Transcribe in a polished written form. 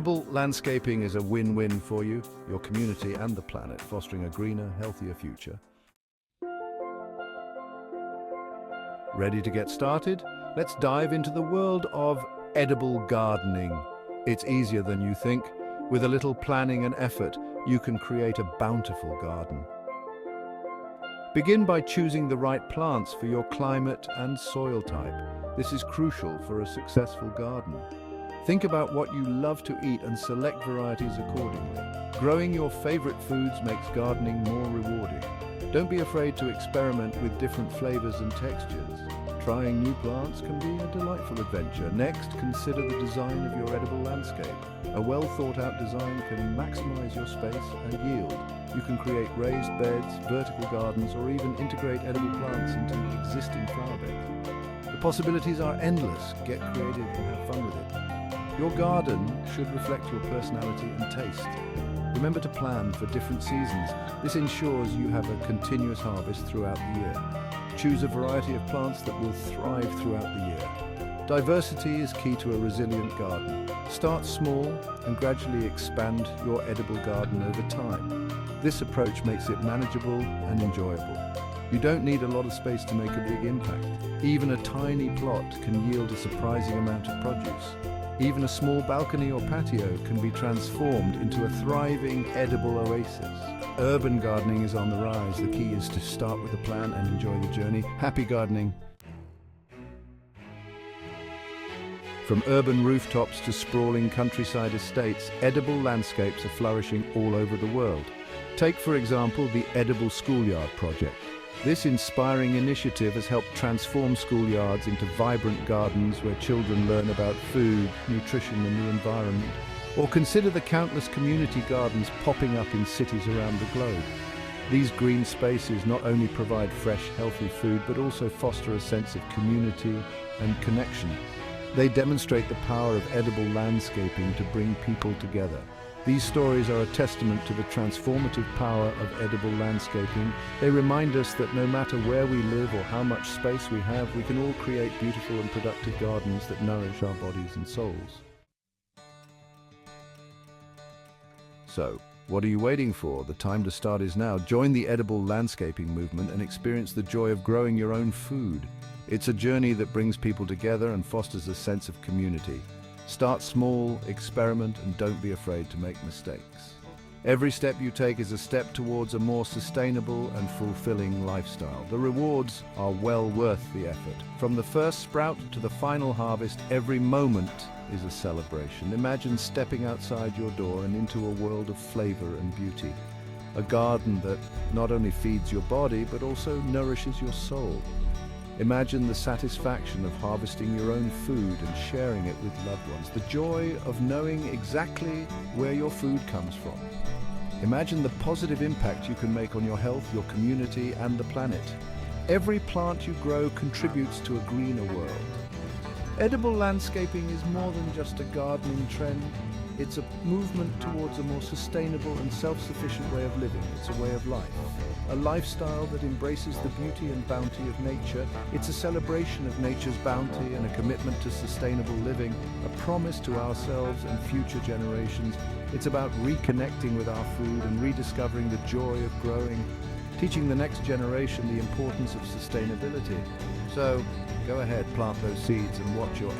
Sustainable landscaping is a win-win for you, your community and the planet, fostering a greener, healthier future. Ready to get started? Let's dive into the world of edible gardening. It's easier than you think. With a little planning and effort, you can create a bountiful garden. Begin by choosing the right plants for your climate and soil type. This is crucial for a successful garden. Think about what you love to eat and select varieties accordingly. Growing your favorite foods makes gardening more rewarding. Don't be afraid to experiment with different flavors and textures. Trying new plants can be a delightful adventure. Next, consider the design of your edible landscape. A well-thought-out design can maximize your space and yield. You can create raised beds, vertical gardens, or even integrate edible plants into existing flower beds. The possibilities are endless. Get creative and have fun with it. Your garden should reflect your personality and taste. Remember to plan for different seasons. This ensures you have a continuous harvest throughout the year. Choose a variety of plants that will thrive throughout the year. Diversity is key to a resilient garden. Start small and gradually expand your edible garden over time. This approach makes it manageable and enjoyable. You don't need a lot of space to make a big impact. Even a tiny plot can yield a surprising amount of produce. Even a small balcony or patio can be transformed into a thriving edible oasis. Urban gardening is on the rise. The key is to start with a plan and enjoy the journey. Happy gardening! From urban rooftops to sprawling countryside estates, edible landscapes are flourishing all over the world. Take, for example, the Edible Schoolyard project. This inspiring initiative has helped transform schoolyards into vibrant gardens where children learn about food, nutrition and the environment. Or consider the countless community gardens popping up in cities around the globe. These green spaces not only provide fresh, healthy food, but also foster a sense of community and connection. They demonstrate the power of edible landscaping to bring people together. These stories are a testament to the transformative power of edible landscaping. They remind us that no matter where we live or how much space we have, we can all create beautiful and productive gardens that nourish our bodies and souls. So, what are you waiting for? The time to start is now. Join the edible landscaping movement and experience the joy of growing your own food. It's a journey that brings people together and fosters a sense of community. Start small, experiment, and don't be afraid to make mistakes. Every step you take is a step towards a more sustainable and fulfilling lifestyle. The rewards are well worth the effort. From the first sprout to the final harvest, every moment is a celebration. Imagine stepping outside your door and into a world of flavor and beauty. A garden that not only feeds your body, but also nourishes your soul. Imagine the satisfaction of harvesting your own food and sharing it with loved ones. The joy of knowing exactly where your food comes from. Imagine the positive impact you can make on your health, your community, and the planet. Every plant you grow contributes to a greener world. Edible landscaping is more than just a gardening trend. It's a movement towards a more sustainable and self-sufficient way of living. It's a way of life. A lifestyle that embraces the beauty and bounty of nature. It's a celebration of nature's bounty and a commitment to sustainable living, a promise to ourselves and future generations. It's about reconnecting with our food and rediscovering the joy of growing, teaching the next generation the importance of sustainability. So, go ahead, plant those seeds and watch your